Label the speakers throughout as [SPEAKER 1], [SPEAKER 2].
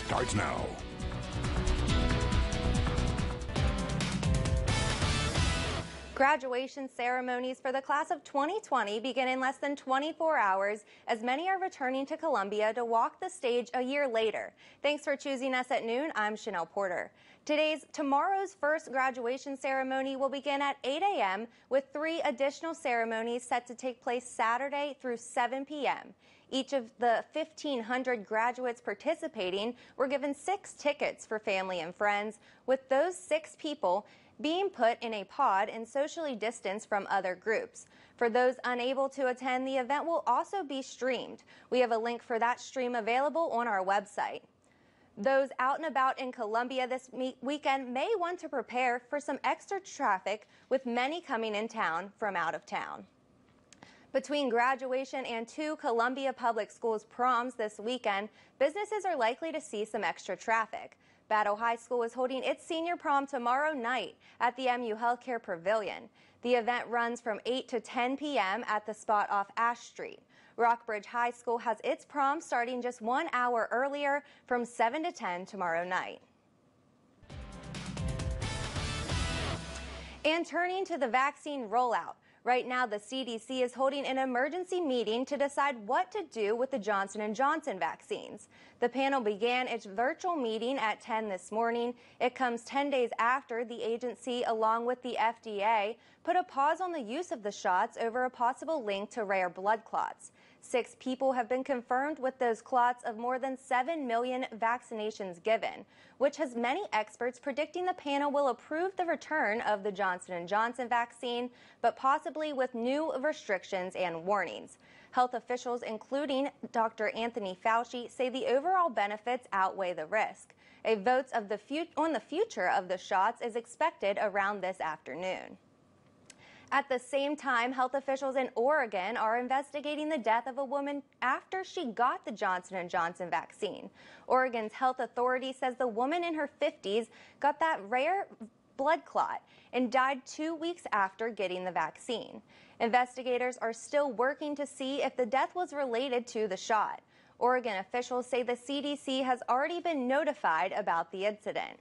[SPEAKER 1] starts now.
[SPEAKER 2] Graduation ceremonies for the class of 2020 begin in less than 24 hours as many are returning to Columbia to walk the stage a year later. Thanks for choosing us at noon. I'm Chanel Porter. Tomorrow's first graduation ceremony will begin at 8 a.m. with 3 additional ceremonies set to take place Saturday through 7 p.m. Each of the 1,500 graduates participating were given 6 tickets for family and friends, with those 6 people being put in a pod and socially distanced from other groups. For those unable to attend, the event will also be streamed. We have a link for that stream available on our website. Those out and about in Columbia this weekend may want to prepare for some extra traffic, with many coming in town from out of town. Between graduation and 2 Columbia Public Schools proms this weekend, businesses are likely to see some extra traffic. Battle High School is holding its senior prom tomorrow night at the MU Healthcare Pavilion. The event runs from 8 to 10 p.m. at the spot off Ash Street. Rockbridge High School has its prom starting just 1 hour earlier from 7 to 10 tomorrow night. And turning to the vaccine rollout. Right now, the CDC is holding an emergency meeting to decide what to do with the Johnson & Johnson vaccines. The panel began its virtual meeting at 10 this morning. It comes 10 days after the agency, along with the FDA, put a pause on the use of the shots over a possible link to rare blood clots. 6 people have been confirmed with those clots of more than 7 million vaccinations given, which has many experts predicting the panel will approve the return of the Johnson & Johnson vaccine, but possibly with new restrictions and warnings. Health officials, including Dr. Anthony Fauci, say the overall benefits outweigh the risk. A vote on the future of the shots is expected around this afternoon. At the same time, health officials in Oregon are investigating the death of a woman after she got the Johnson & Johnson vaccine. Oregon's health authority says the woman in her 50s got that rare blood clot and died 2 weeks after getting the vaccine. Investigators are still working to see if the death was related to the shot. Oregon officials say the CDC has already been notified about the incident.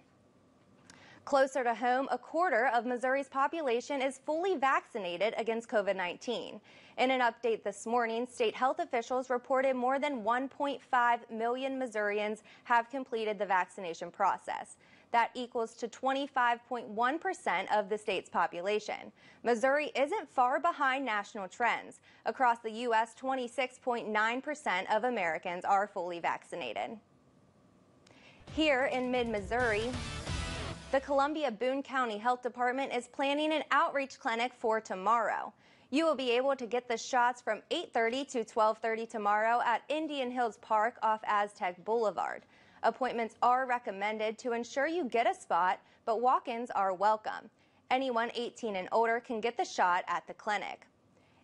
[SPEAKER 2] Closer to home, a quarter of Missouri's population is fully vaccinated against COVID-19. In an update this morning, state health officials reported more than 1.5 million Missourians have completed the vaccination process. That equals to 25.1% of the state's population. Missouri isn't far behind national trends. Across the U.S., 26.9% of Americans are fully vaccinated. Here in mid-Missouri, the Columbia-Boone County Health Department is planning an outreach clinic for tomorrow. You will be able to get the shots from 8:30 to 12:30 tomorrow at Indian Hills Park off Aztec Boulevard. Appointments are recommended to ensure you get a spot, but walk-ins are welcome. Anyone 18 and older can get the shot at the clinic.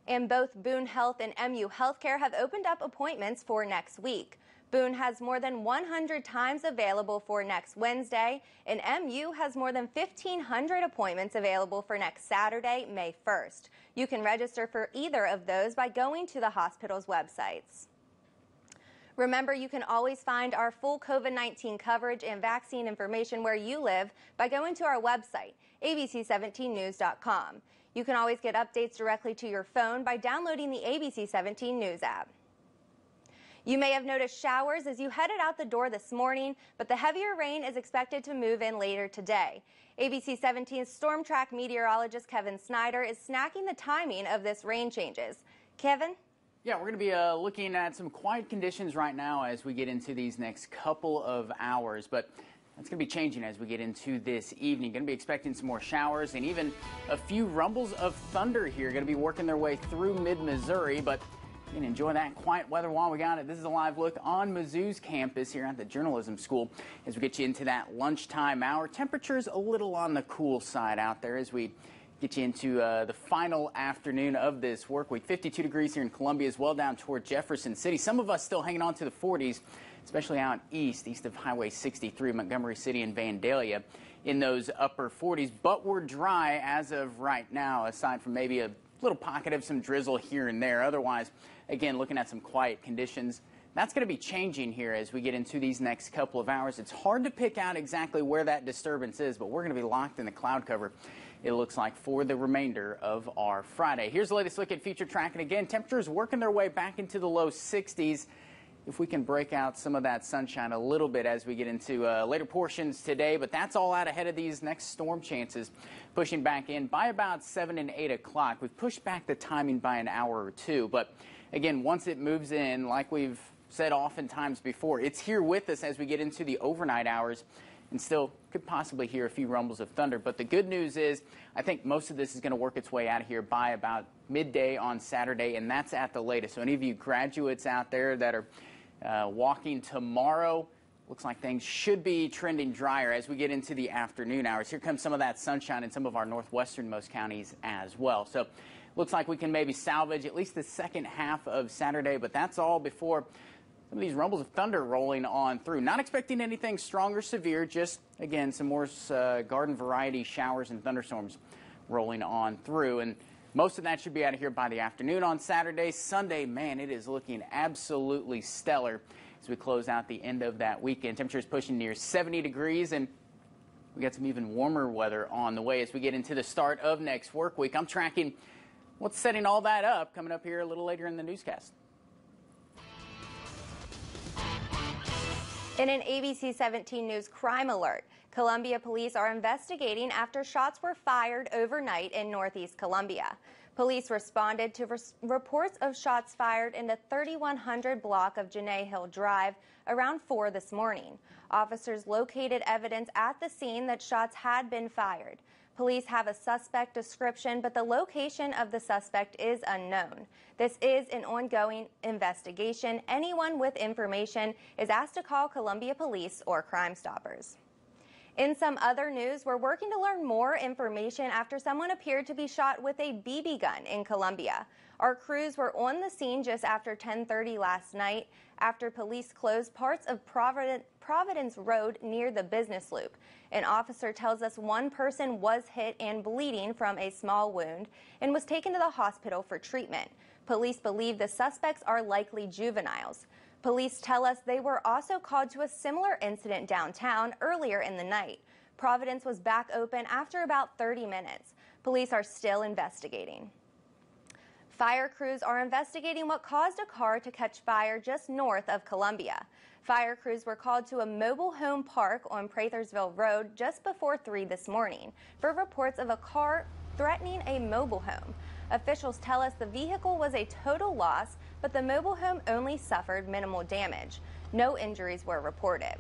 [SPEAKER 2] And both Boone Health and MU Healthcare have opened up appointments for next week. Boone has more than 100 times available for next Wednesday, and MU has more than 1,500 appointments available for next Saturday, May 1st. You can register for either of those by going to the hospital's websites. Remember, you can always find our full COVID-19 coverage and vaccine information where you live by going to our website, abc17news.com. You can always get updates directly to your phone by downloading the ABC 17 News app. You may have noticed showers as you headed out the door this morning, but the heavier rain is expected to move in later today. ABC 17's Storm Track meteorologist Kevin Snyder is snacking the timing of this rain changes. Kevin?
[SPEAKER 3] Yeah, we're going to be looking at some quiet conditions right now as we get into these next couple of hours, but that's going to be changing as we get into this evening. Going to be expecting some more showers and even a few rumbles of thunder here. Going to be working their way through mid-Missouri, but you can enjoy that quiet weather while we got it. This is a live look on Mizzou's campus here at the Journalism School as we get you into that lunchtime hour. Temperatures a little on the cool side out there as we get you into the final afternoon of this work week. 52 degrees here in Columbia as well down toward Jefferson City. Some of us still hanging on to the 40s, especially out east of Highway 63, Montgomery City and Vandalia in those upper 40s. But we're dry as of right now, aside from maybe a little pocket of some drizzle here and there. Otherwise, again, looking at some quiet conditions that's going to be changing here as we get into these next couple of hours. It's hard to pick out exactly where that disturbance is, but we're going to be locked in the cloud cover, it looks like, for the remainder of our Friday. Here's the latest look at future tracking. Again, temperatures working their way back into the low 60s. If we can break out some of that sunshine a little bit as we get into later portions today, but that's all out ahead of these next storm chances, pushing back in by about 7 and 8 o'clock. We've pushed back the timing by an hour or two, but again, once it moves in, like we've said oftentimes before, it's here with us as we get into the overnight hours, and still could possibly hear a few rumbles of thunder. But the good news is I think most of this is going to work its way out of here by about midday on Saturday, and that's at the latest. So any of you graduates out there that are walking tomorrow, looks like things should be trending drier as we get into the afternoon hours. Here comes some of that sunshine in some of our northwesternmost counties as well. So looks like we can maybe salvage at least the second half of Saturday, but that's all before some of these rumbles of thunder rolling on through. Not expecting anything strong or severe, just, again, some more garden variety showers and thunderstorms rolling on through. And most of that should be out of here by the afternoon on Saturday. Sunday, man, it is looking absolutely stellar as we close out the end of that weekend. Temperatures pushing near 70 degrees, and we got some even warmer weather on the way as we get into the start of next work week. I'm tracking what's setting all that up coming up here a little later in the newscast.
[SPEAKER 2] In an ABC 17 News crime alert, Columbia police are investigating after shots were fired overnight in northeast Columbia. Police responded to reports of shots fired in the 3100 block of Janae Hill Drive around 4 this morning. Officers located evidence at the scene that shots had been fired. Police have a suspect description, but the location of the suspect is unknown. This is an ongoing investigation. Anyone with information is asked to call Columbia Police or Crime Stoppers. In some other news, we're working to learn more information after someone appeared to be shot with a BB gun in Columbia. Our crews were on the scene just after 10:30 last night after police closed parts of Providence Road near the business loop. An officer tells us one person was hit and bleeding from a small wound and was taken to the hospital for treatment. Police believe the suspects are likely juveniles. Police tell us they were also called to a similar incident downtown earlier in the night. Providence was back open after about 30 minutes. Police are still investigating. Fire crews are investigating what caused a car to catch fire just north of Columbia. Fire crews were called to a mobile home park on Prathersville Road just before 3 this morning for reports of a car threatening a mobile home. Officials tell us the vehicle was a total loss, but the mobile home only suffered minimal damage. No injuries were reported.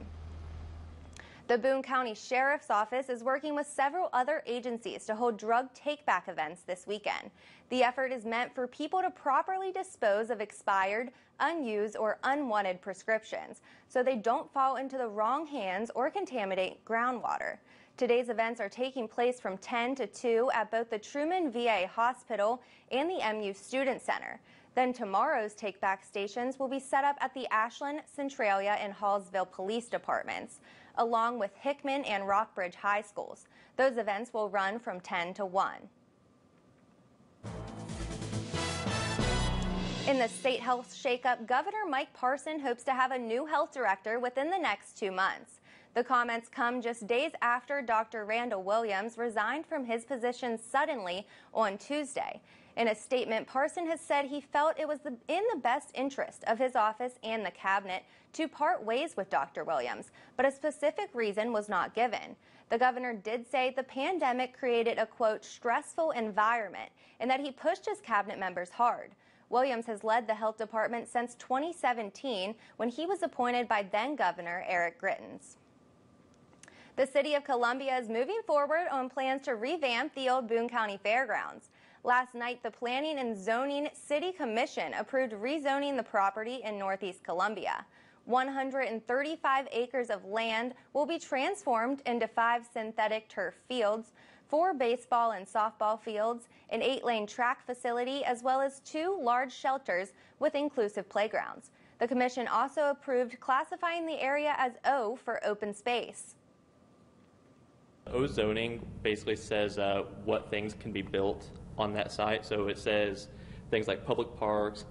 [SPEAKER 2] The Boone County Sheriff's Office is working with several other agencies to hold drug take-back events this weekend. The effort is meant for people to properly dispose of expired, unused, or unwanted prescriptions so they don't fall into the wrong hands or contaminate groundwater. Today's events are taking place from 10 to 2 at both the Truman VA Hospital and the MU Student Center. Then tomorrow's take-back stations will be set up at the Ashland, Centralia, and Hallsville Police Departments, along with Hickman and Rockbridge High Schools. Those events will run from 10 to 1. In the state health shakeup, Governor Mike Parson hopes to have a new health director within the next 2 months. The comments come just days after Dr. Randall Williams resigned from his position suddenly on Tuesday. In a statement, Parson has said he felt it was in the best interest of his office and the cabinet to part ways with Dr. Williams, but a specific reason was not given. The governor did say the pandemic created a, quote, stressful environment and that he pushed his cabinet members hard. Williams has led the health department since 2017 when he was appointed by then-Governor Eric Grittens. The city of Columbia is moving forward on plans to revamp the old Boone County Fairgrounds. Last night, the Planning and Zoning City Commission approved rezoning the property in northeast Columbia. 135 acres of land will be transformed into 5 synthetic turf fields, 4 baseball and softball fields, an 8-lane track facility, as well as 2 large shelters with inclusive playgrounds. The commission also approved classifying the area as O for open space.
[SPEAKER 1] O zoning basically says what things can be built on that site. So it says things like public parks,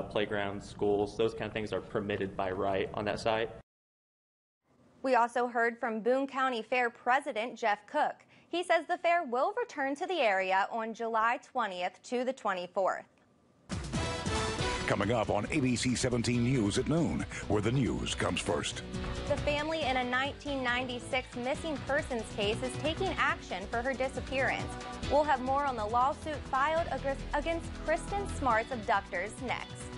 [SPEAKER 1] playgrounds, schools, those kind of things are permitted by right on that site.
[SPEAKER 2] We also heard from Boone County Fair President Jeff Cook. He says the fair will return to the area on July 20th to the 24th.
[SPEAKER 4] Coming up on ABC 17 News at noon, where the news comes first.
[SPEAKER 2] The family in a 1996 missing persons case is taking action for her disappearance. We'll have more on the lawsuit filed against Kristen Smart's abductors next.